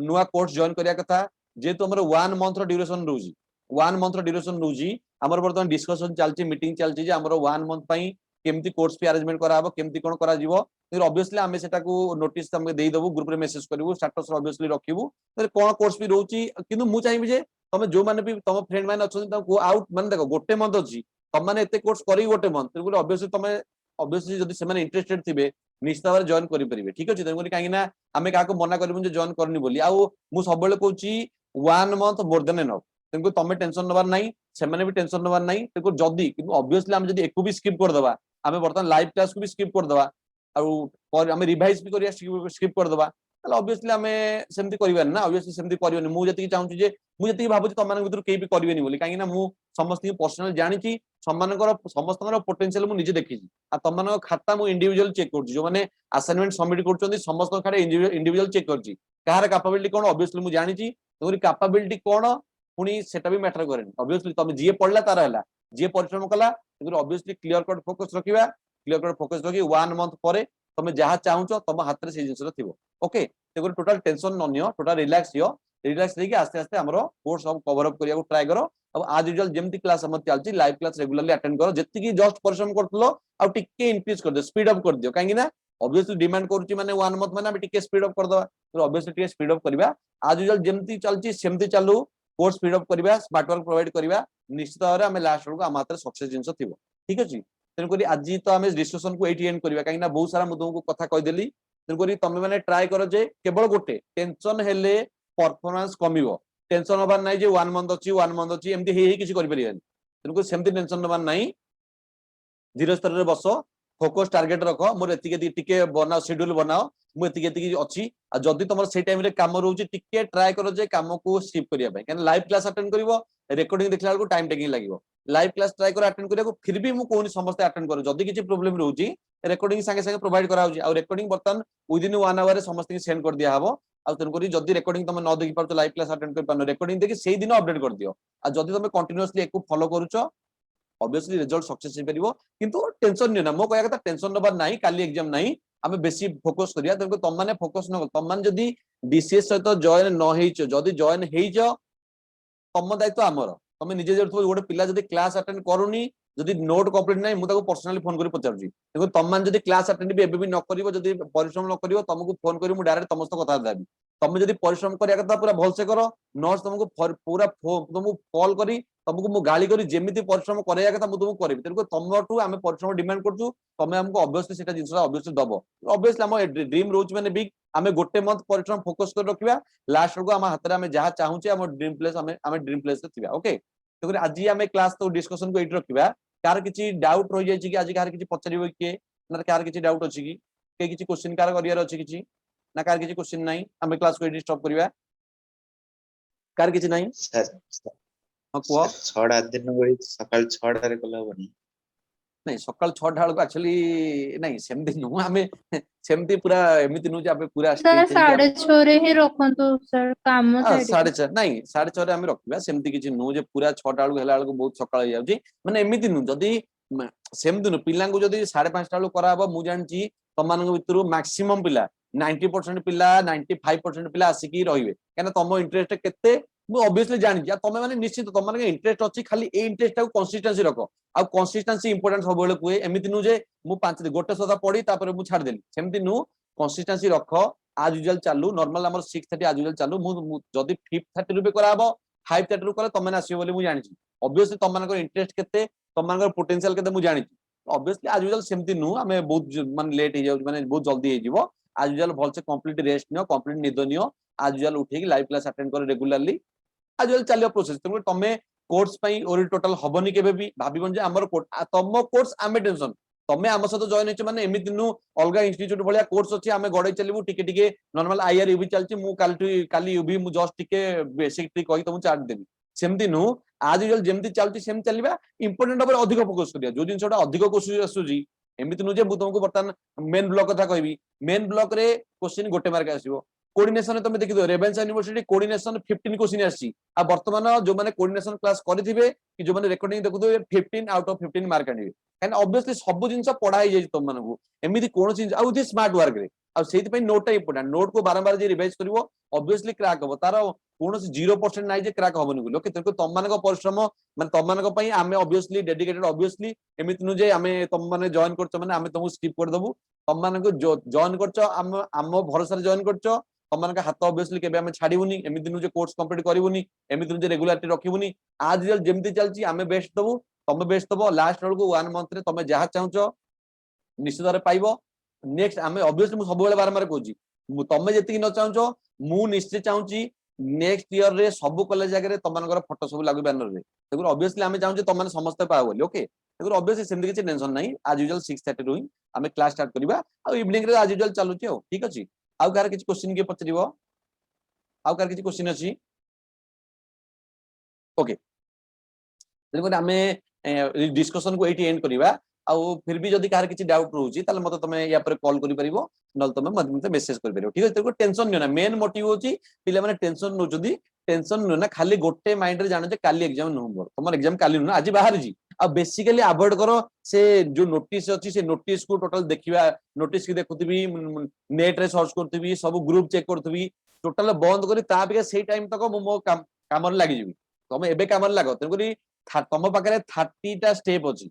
नुवा कोर्स जॉइन करिया कथा जे तो हमर 1 मंथ रो ड्यूरेशन रहउजी 1 मंथ रो ड्यूरेशन रहउजी हमर वर्तमान डिस्कशन चलची मीटिंग चलची जे हमर 1 मंथ पई केमती कोर्स पे अरेंजमेंट करा हबो केमती कोन करा जीवो फिर ऑब्वियसली हमें सेटा को नोटिस हमके देई दबो ग्रुप रे मेसेज करबो स्टेटस रे ऑब्वियसली रखिबो फिर कोन कोर्स भी रहउची किंतु मु चाहिबी जे तमे जो माने भी तम फ्रेंड माने अछन ताको आउट माने देखो गोटे मंथ अछि तम माने एते कोर्स करी गोटे मंथ तेन ऑब्वियसली तमे ऑब्वियसली जदी से माने इंटरेस्टेड थिबे निश्चित भाव जॉइन करि परिबे ठीक अछि तेन काहे ना आमे काको मना करबु जे जॉइन करनी बोली आ मु सब बेले कहूची 1 मंथ मोर देन एनफ तेन तमे टेंशन नबार नाही से माने भी टेंशन नबार नाही तेन जदी किंतु ऑब्वियसली हम जदी एको भी स्किप कर दबा आमे बर्तन लाइव क्लास को भी स्किप कर दबा और आमे रिवाइज भी करिया स्किप कर दबा ऑब्वियसली आमे सेमती करिबार ना ऑब्वियसली सेमती करिवनी मु जति चाहूची जे मु जति भाबुची तमान भितर केही भी करिवेनी बोली काहे ना मु समस्त पर्सनल जानिची समस्त पोटेंशियल मु निजे देखिची आ तमान खाता मु इंडिविजुअल चेक करची जो माने असाइनमेंट सबमिट करचोंदी समस्त खाते इंडिविजुअल चेक करची कहार कैपेबिलिटी कोन ऑब्वियसली मु जानिची तोरी कैपेबिलिटी कोन पुनी सेटा भी मैटर करेन ऑब्वियसली तमे जे पढला तार हला जे परिश्रम कला तोरी ऑब्वियसली क्लियर कट फोकस रखिबा क्लियर कट फोकस रखि 1 मंथ परे तमे जहा चाहूचो तम हाथ रे से जिंस थिबो ओके तेगुर टोटल टेंशन न नियो टोटल रिलैक्स लेके आस्ते आस्ते हमरो कोर्स सब कवर अप करिया को ट्राई करो अब आज यूजुअल जेमती क्लास हमर चलची लाइव क्लास रेगुलरली अटेंड करो जति की जस्ट परिश्रम करतलो आ टिके इंक्रीज कर दे स्पीड अप कर दियो काहे ना ऑब्वियसली डिमांड करूची माने 1 मंथ माने हम टिके स्पीड अप कर दवा तो ऑब्वियसली टिके स्पीड अप करबा आज यूजुअल जेमती चलची सेमती चालू कोर्स स्पीड अप करबा स्मार्ट वर्क प्रोवाइड करबा निश्चित भाव हम लास्ट को हम हाथ सक्सेस जिंस थिबो ठीक अछि तेन करी आज तो हम डिस्कशन को एटी एंड करबा काहे ना बहुत सारा मु तुमको कथा कह देली तेन करी तमे माने ट्राई करो जे केवल गोटे टेंशन हेले परफॉर्मेंस कमिवो टेंशन होबार नाही जे 1 मंथ अछि एमती हे किछि करि परियानी तेन को सेमती टेंशन होबार नाही धीरे स्तर रे बसो फोकस टारगेट रखो मोर एतिके टिके बनाओ शेड्यूल बनाओ मु एतिके अछि आ जदी तमर से टाइम रे काम रहउची टिके ट्राई करो जे काम को स्किप करिया भाई कान लाइव क्लास अटेंड करिवो रेकॉर्डिंग देखला को टाइम टेकिंग लागिवो लाइव क्लास ट्राई करो अटेंड करिया को फिर भी मु कोनी समस्त अटेंड करो जदी किछि प्रॉब्लम रहउची रेकॉर्डिंग संगे संगे प्रोवाइड करा होची आ रेकॉर्डिंग बर्तन विद इन 1 आवर रे समस्त की सेंड कर दिया हबो आ तेन करी जदी रेकॉर्डिंग तमे न देखि पारतो लाइव क्लास अटेंड कर पानो रेकॉर्डिंग देखि सेही दिन अपडेट कर दियो आ जदी तमे कंटीन्यूअसली एको फॉलो करूचो ऑब्वियसली रिजल्ट सक्सेस परिबो किंतु टेंशन नै ना मो कहया कथा टेंशन नबार नाही काली एग्जाम नाही आमे बेसी फोकस करिया तेनको तम माने फोकस न तम मान जदी डीसीएस सहित जॉइन न हेइचो जदी जॉइन हेइचो तम दायित्व हमर तमे निजे जरथो गोटे पिला जदी क्लास अटेंड करूनी जदी नोट कंप्लीट नाही मु ताको पर्सनली फोन करी पचारजी देखो तम मान जदी क्लास अटेंड भी एबे भी न करिवो जदी परिश्रम न करिवो तमको फोन करी मु डायरेक्ट तमस्त कथा देबी तमे जदी परिश्रम करिया कथा पूरा भल से करो नोट्स तमको पूरा तुमको कॉल करी तुमको मु गाली करी जेमिति परिश्रम करया कथा मु तुमको करबी तेनको तमटू आमे परिश्रम डिमांड करछु तमे हमको ऑब्वियसली सेटा जिंस ऑब्वियसली दबो ऑब्वियसली हम ड्रीम रोज माने बिग आमे गोटे मंथ परिश्रम फोकस कर रखिबा लास्ट को हम हाथ रे आमे जहा चाहूचे हम ड्रीम प्लेस आमे ड्रीम प्लेस रे थिबा ओके तो आज आमे क्लास तो डिस्कशन को एट रखिबा कार किछि डाउट रहि जाय छि कि आज कार किछि पचरिबो के ना कार किछि डाउट अछि कि के किछि क्वेश्चन कार करियर अछि किछि ना कार किछि क्वेश्चन नाही आमे क्लास को एट स्टॉप करिबा कार किछि नाही सर हां को सर 6 दिन गई सकाल 6 रे कला बनी नहीं सकाल 6 ढाल को एक्चुअली नहीं सेमती नु हमें सेमती पूरा एमिति नु जे आपे पूरा सर स्ट्रिक्ट है कि 6:30 रे ही रखंतु सर काम साइड 4:30 नहीं 4:30 आमे रखिबा सेमती किछि नु जे पूरा 6 टा हेला को बहुत सकाळ हो जाउची माने एमिति नु जदी सेमती नु पिला को जदी 5:30 टा करा हबो मु जानची तमान भितरु मैक्सिमम पिला 90% पिला 95% पिला आसिकी रहिबे केना तम इंटरेस्ट केते मु ऑब्वियसली जानि जा तमे माने निश्चित तम माने इंटरेस्ट अछि खाली ए इंटरेस्ट को कंसिस्टेंसी रखो आ कंसिस्टेंसी इंपोर्टेंट सब बेले कुए एमिति नु जे मु 5 गोटे सदा पढी तापर मु छाड़ देली सेमति नु कंसिस्टेंसी रखो आज यूजुअल चालू नॉर्मल हमर 6:30 आज यूजुअल चालू मु जदी 5:30 रुपे करा हबो 5:30 रु करे तमे आसीबो बोली मु जानि छी ऑब्वियसली तम मानकर इंटरेस्ट केते तम मानकर पोटेंशियल केते मु जानि छी ऑब्वियसली आज यूजुअल सेमति नु हमें बहुत माने लेट हो जाउ माने बहुत जल्दी हे जीवो आज यूजुअल भल से कंप्लीट रेस्ट नियो कंप्लीट निद नियो आज यूजुअल उठे की लाइव क्लास अटेंड कर रेगुलरली आज यूजुअल चलियो प्रोसेस तमे कोर्स पई ओरी टोटल हबनी केबे भी भाबीबन जे हमर तम कोर्स आमे टेंशन तमे हम सहित जॉइन हेछ माने एमिति नु अलगा इंस्टीट्यूट भलिया कोर्स अछि आमे गडै चलिबु टिके टिके नॉर्मल आईआर यूबी चलची मु काली यूबी मु जस्ट टिके बेसिक ट्रिक कहि त मु चार्ट देबी सेमति नु आज यूजुअल जेमति चलची सेम चलिबा इंपोर्टेंट ऊपर अधिक फोकस करिया जो जिनसटा अधिक क्वेश्चन आसुजी एमिति नु जे मु तुमको बर्तन मेन ब्लॉक कथा कहबी मेन ब्लॉक रे क्वेश्चन गोटे मार्क आसीबो कोऑर्डिनेशन तुम देखि दो रेवेन्सा यूनिवर्सिटी कोऑर्डिनेशन 15 क्वेश्चन आसी आ वर्तमान जो माने कोऑर्डिनेशन क्लास करिथिबे कि जो माने रेकॉर्डिंग देखुदो 15 आउट ऑफ 15 मार्क आनिबे कान ऑब्वियसली सब जिंस पढ़ा ही जाई तुम मानकू एमिति कोन जिंस आ उदी स्मार्ट वर्क रे आ सेति पई नोट इंपोर्टेंट नोट को बारंबार जे रिवाइज करिवो ऑब्वियसली क्रैक हो तार कोन 0% नाही जे क्रैक होबनी गुलो कि तेको तुम मानक परिश्रम माने तुम मानक पई आमे ऑब्वियसली डेडिकेटेड ऑब्वियसली एमिति नु जे आमे तुम माने जॉइन करछ माने आमे तुमको स्किप कर दबु तुम मानक जॉइन करछ आम भरोसा रे जॉइन करछ ତମମାନଙ୍କ ହାତ obviously କେବେ ଆମେ ଛାଡିବୁନି ଏମିତି ନୁହେଁ ଯେ କୋର୍ସ କମ୍ପ୍ଲିଟ କରିବୁନି ଏମିତି ନୁହେଁ ଯେ ରେଗୁଲାରିଟି ରଖିବୁନି आज रिजल्ट ଯେମିତି ଚାଲିଛି ଆମେ ବେଷ୍ଟ ଦବୁ ତମେ ବେଷ୍ଟ ଦବ ଲାଷ୍ଟ ବେଳକୁ 1 month ରେ ତମେ ଯାହା ଚାହୁଁଛ ନିଶ୍ଚିତ ଭାବରେ ପାଇବ ନେକ୍ସଟ ଆମେ obviously ମୁଁ ସବୁବେଳେ ବାରମ୍ବାର କହୁଛି ତମେ ଯେତିକି ନ ଚାହୁଁଛ ମୁଁ ନିଶ୍ଚିତ ଚାହୁଁଛି नेक्स्ट ईयर रे सब कॉलेज जगह तमनकर फोटो सब लागू बैनर रे देखो ऑब्वियसली आमे चाहू तुम समस्त पाओ बोली ओके देखो ऑब्वियसली सेमती किसी टेंशन नहीं आज यूजुअल 6:30 रु आमे क्लास स्टार्ट करबा आ इवनिंग रे आज यूजुअल चलुची हो ठीक अछि आउ कार किछ क्वेश्चन के पचरिबो आउ कार किछ क्वेश्चन अछि ओके देखो आमे डिस्कशन को एटी एंड करबा आउ फिर भी जदी कार किछ डाउट रहउची ताले मते तमे या पर कॉल करि परिबो नल तमे मते मेसेज करि परिबो ठीक अछि देखो टेंशन नियो ना मेन मोटिव होची पिला माने टेंशन नो जदी टेंशन नो ना खाली गोटे माइंड रे जानो जे काली एग्जाम नो मोर तमर एग्जाम काली नो आज बाहर जी आ बेसिकली अवॉइड करो से जो नोटिस अछि से नोटिस को टोटल देखिबा नोटिस की देखुतबी नेट रे सर्च करतबी सब ग्रुप चेक करतबी टोटल बंद करी ता बिके सेही टाइम तक मो काम रे लागि जिवि तमे एबे काम रे लागो तकरी तम पाखरे 30 टा स्टेप अछि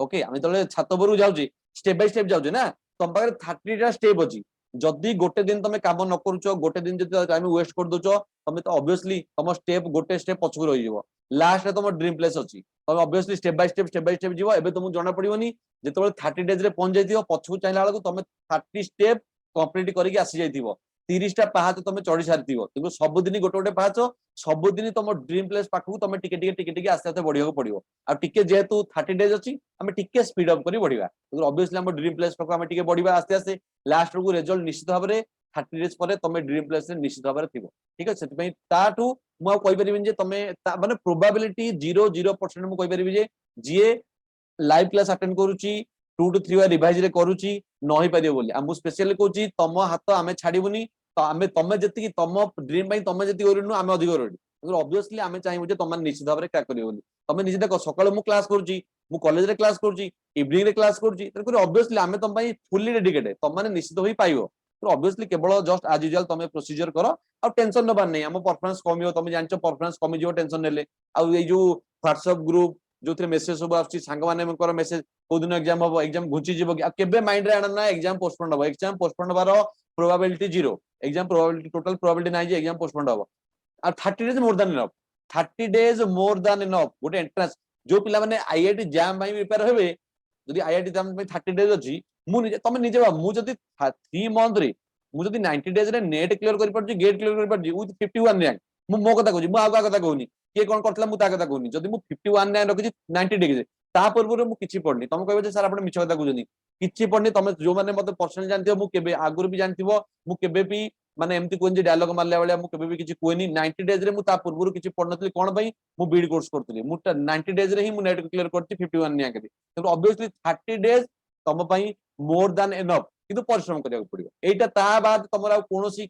ओके आमे तले छात उपरु जाउची स्टेप बाय स्टेप जाउची ना तम पाखरे 30 टा स्टेप अछि जदी गोटे दिन तमे काम न करूचो गोटे दिन जदी टाइम वेस्ट कर दोचो तमे तो ऑब्वियसली तम स्टेप गोटे स्टेप पछुक रहि जिवो लास्ट रे तम ड्रीम प्लेस अछि तमे ऑब्वियसली स्टेप बाय स्टेप जिवो एबे तुमु जणा पडिवोनी जेतबे 30 डेज रे पहुंच जाइतियो पछुक चाहला बेलको तमे 30 स्टेप कंप्लीट करिके आसी जाइतिबो 30 टा पाहाच तमे चढ़ी सारतिबो किंतु सब दिन गोटे गोटे पाहाच सब दिन तम ड्रीम प्लेस पाखु तमे टिके आस्ते आस्ते बढ़ियो पड़ियो आ टिके जेतु 30 डेज अछि आमे टिके स्पीड अप करी बढ़िबा ऑब्वियसली हम ड्रीम प्लेस पाखु आमे टिके बढ़िबा आस्ते आस्ते लास्ट को रिजल्ट निश्चित भाबरे 30 डेज परे तमे ड्रीम प्लेस रे निश्चित भाबरे थिबो ठीक अछि सेति पई ताटू मु कहि परिबिन जे तमे माने प्रोबेबिलिटी 0% मु कहि परिबि जे जे लाइव क्लास अटेंड करूची 2 to 3 बार रिवाइज रे करूची नहि परियो बोली आ मु स्पेशली कहूची तम हाथ आमे छाडीबुनी तो आमे तमे जति तम ड्रीम पई तमे जति ओरिनु आमे अधिक ओरिनु ऑब्वियसली आमे चाहबो जे तमे निश्चित भाबरे क्रैक करियो बोली तमे निश्चित देखो सकाळ मु क्लास करूची मु कॉलेज रे क्लास करूची इवनिंग रे क्लास करूची तकर ऑब्वियसली आमे तम पई फुल्ली डेडिकेटेड तम माने निश्चित होई पाइबो तो ऑब्वियसली केवल जस्ट आज यूजुअल तमे प्रोसीजर करो आ टेंशन नबार नहीं हम परफॉर्मेंस कमियो तमे जानचो परफॉर्मेंस कमी जो टेंशन नेले आ ए जो व्हाट्सएप ग्रुप जो थे मेसेज सब आछि सांग माने कर मेसेज को दिन एग्जाम हो एग्जाम घुची जीवो आ केबे माइंड रे आना ना एग्जाम पोस्टपोन हो एग्जाम पोस्टपोन बारो probability 0 exam probability total probability नाही जे एग्जाम पोस्टपोन हो आ 30 days more than enough 30 days more than enough गोटे एंट्रेंस जो पिला माने आईआईटी एग्जाम भाई प्रिपेयर हेबे जदी आईआईटी एग्जाम में 30 डेज अछि मु तमे निजे बा मु जदी 3 मंथ रे मु जदी 90 डेज रे नेट क्लियर करि परछि गेट क्लियर करि परछि विथ 51 रैंक मु मो कथा कहूची मु आगा कथा कहूनी के कोन करतला मु ता कथा कहूनी जदी मु 51 रैंक रखिछि 90 डेज ता पूर्व मु किछि पढनी तमे कहबे जे सर आपण मिछ कथा कहउजनी किछि पढनी तमे जो माने मते पर्सनल जानथिबो मु केबे आगुर भी जानथिबो मु केबे भी माने एमती कोन जे डायलॉग मारले वाला मु केबे भी किछि कोइनी 90 डेज रे मु ता पूर्व किछि पढनथली कोन भाई मु बीडी कोर्स करथली मु 90 डेज रे ही मु नेट क्लियर करछि 51 रैंक रे तो ऑब्वियसली 30 डेज तम पई मोर देन इनफ किंतु परिश्रम करिया पड़ियो एटा ता बाद तमरा कोनोसी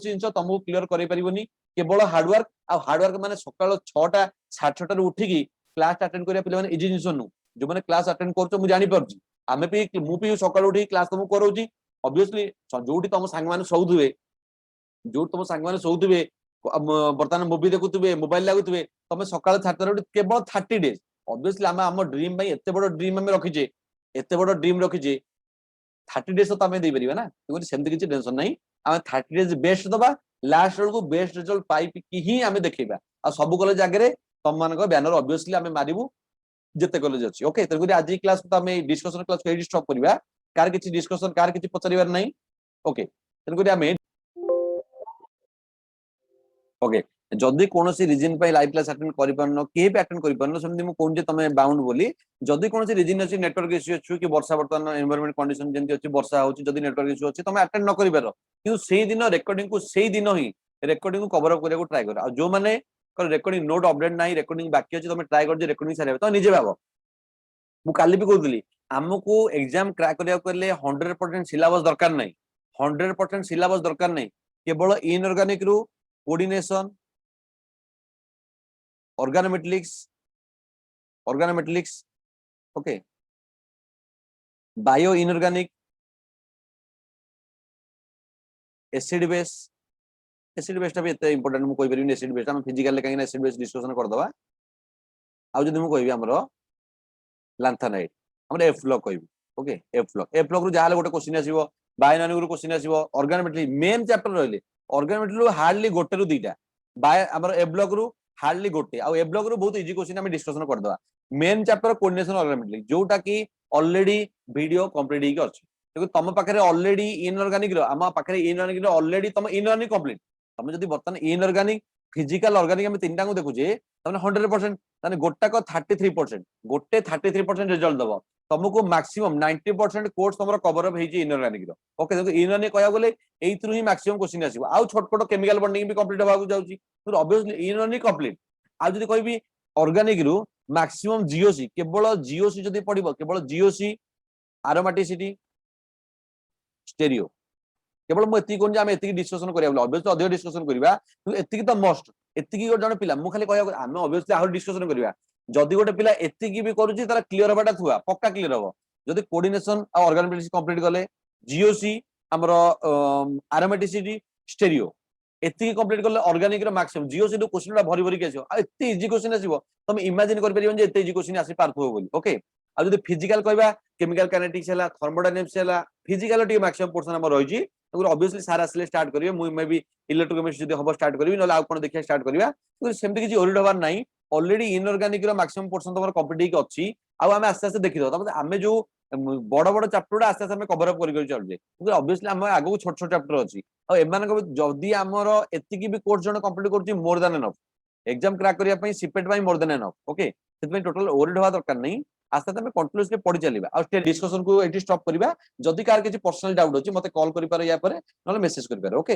जिंस तमको क्लियर करै परिबोनी केवल हार्ड वर्क माने सकाळ 6टा 6:30 रे उठिकी क्लास अटेंड करिया पिले माने इजी जिंस नु जो माने क्लास अटेंड करछो मु जानि परछि आमे भी मु भी सकाळ उठी क्लास तमु करौची ऑब्वियसली जोठी तम संग माने सौथुवे जो तुम सांग माने सोउतबे बर्तमान मूवी देखुतबे मोबाइल लागुतबे तमे सकाळ 7:30 केवल 30 डेज ऑब्वियसली हम ड्रीम भाई एते बड़ ड्रीम हम रखिजे एते बड़ ड्रीम रखिजे 30 डेज तो तमे दे परिबा ना तो सेमति किछि टेंशन नाही हम 30 डेज बेस्ट दबा लास्ट को बेस्ट रिजल्ट पाई कि ही हमें देखैबा आ सब कॉलेज आगे तम मान बैनर ऑब्वियसली हमें मारिबू जेते कॉलेज अछि ओके तो आज क्लास को हमें डिस्कशन क्लास को एडी स्टॉप करबा कार किछि डिस्कशन कार किछि पचरिबार नाही ओके तो हमें ओके जदि कोनोसी रीजन पे लाइव क्लास अटेंड करि परनो के भी अटेंड करि परनो सेमति मु कोन जे तमे बाउंड बोली जदि कोनोसी रीजन अछि नेटवर्क इश्यू अछि कि वर्षा वर्तमान एनवायरनमेंट कंडीशन जेंति अछि वर्षा होछि जदि नेटवर्क इश्यू अछि तमे अटेंड न करि पारो कि सेही दिन रेकॉर्डिंग को सेही दिन ही रेकॉर्डिंग को कवर अप करिया को ट्राई करो आ जो माने रेकॉर्डिंग नोट अपडेट नाही रेकॉर्डिंग बाकी अछि तमे ट्राई कर जे रेकॉर्डिंग सारे तो निजे भाबो मु काली भी कहउतली हमको एग्जाम क्रैक करिया करले 100% सिलेबस दरकार नाही 100% सिलेबस दरकार नाही केवल इनऑर्गेनिक रु coordination organometallics okay bio inorganic acid base टा भी एते इंपोर्टेंट मु कोइ परिबिन एसिड बेस हम फिजिकल ले काइन एसिड बेस डिस्कशन कर दबा आ जदि मु कहबी हमरो लैंथेनाइट हमरे एफ ब्लॉक कहबी ओके एफ ब्लॉक रु जाले गोटे क्वेश्चन आसीबो बायोनॉर्गेनिक रु क्वेश्चन आसीबो organometallic मेन चैप्टर रहले ऑर्गेनाइजेशन हार्डली गोटे रु दुईटा बाय हमर ए ब्लॉक रु हार्डली गोटे आ ए ब्लॉक रु बहुत इजी क्वेश्चन हम डिस्कशन कर दवा मेन चैप्टर कोऑर्डिनेशन ऑर्गेनाइजेशन जोटा की ऑलरेडी वीडियो कंप्लीट ही अछि देखो तुम पाखरे ऑलरेडी इनऑर्गेनिक रो हम पाखरे इनऑर्गेनिक रो ऑलरेडी तुम इनऑर्गेनिक कंप्लीट तुम जदी बर्तन इनऑर्गेनिक फिजिकल ऑर्गेनिक हम तीनटा को देखुजे तमने 100% तने गोटाक 33% गोटे 33% रिजल्ट दबो तुमको मैक्सिमम 90% कोर्स तुमरो कवर अप हेजी इनऑर्गेनिक रो ओके देखो इनऑर्गेनिक कहया बोले एइथरु ही मैक्सिमम क्वेश्चन आसीबो आउ छोटपट केमिकल बॉन्डिंग भी कंप्लीट होबाकू जाउची तो ऑब्वियसली इनऑर्गेनिक कंप्लीट आ जदी कहबी ऑर्गेनिक रु मैक्सिमम जीओसी केवल जीओसी जदी पडिबो केवल जीओसी एरोमेटिसिटी स्टेरियो केवल मु एति कोन जे हम एति डिस्कशन करिया बोले ऑब्वियसली अधिक डिस्कशन करिवा तो एति तो मस्ट एति जने पिला मु खाली कहया हम ऑब्वियसली आहुर डिस्कशन करिवा जदी गोटे पिला एति भी करूची तारा क्लियर होबाटा थुआ पक्का क्लियर हो जदी कोऑर्डिनेशन आ ऑर्गेनाइजेशन कंप्लीट गले जीओसी हमरो एरोमेटिसिटी स्टेरियो एति कंप्लीट करले ऑर्गेनिक रो मैक्सिमम जीओसी रो क्वेश्चन भरी भरी के आसीबो आ एति इजी क्वेश्चन आसीबो तुम इमेजिन कर परिबन जे एति इजी क्वेश्चन आसी पारथो बोली ओके आ जदी फिजिकल कहबा केमिकल काइनेटिक्स हला थर्मोडायनामिक्स हला फिजिकल टी मैक्सिमम पोर्शन हम रहिजी तो ऑब्वियसली सारा असले स्टार्ट करिवे मु मे बी इलेक्ट्रोकेमिस्ट्री जदी हबो स्टार्ट करिवे नला आ कोन देखिया स्टार्ट करिवा तो सेमति किछि ओरिड होबार नाही ऑलरेडी इनऑर्गेनिक रो मैक्सिमम पोर्शन तमर कंप्लीट की अछि आ हमें आस्ते आस्ते देखि दो तब हमें जो बड़ बड़ चैप्टर आस्ते आस्ते हमें कवर अप करि चल जे तो ऑब्वियसली हम आगो छोट छोट चैप्टर अछि आ एमान को जदी हमर एति की भी कोर्स जण कंप्लीट करछि more than enough exam crack करिया पई सीपेट पई मोर देन एनफ ओके सेत में टोटल ओरिड होबा दरकार नहीं आस्ते आस्ते हमें कंटीन्यूअसली पढ़ी चलिबा आ डिस्कशन को एटी स्टॉप करिबा जदी कार किछि पर्सनल डाउट अछि मते कॉल करि पारे या परे नले मेसेज करि पारे ओके।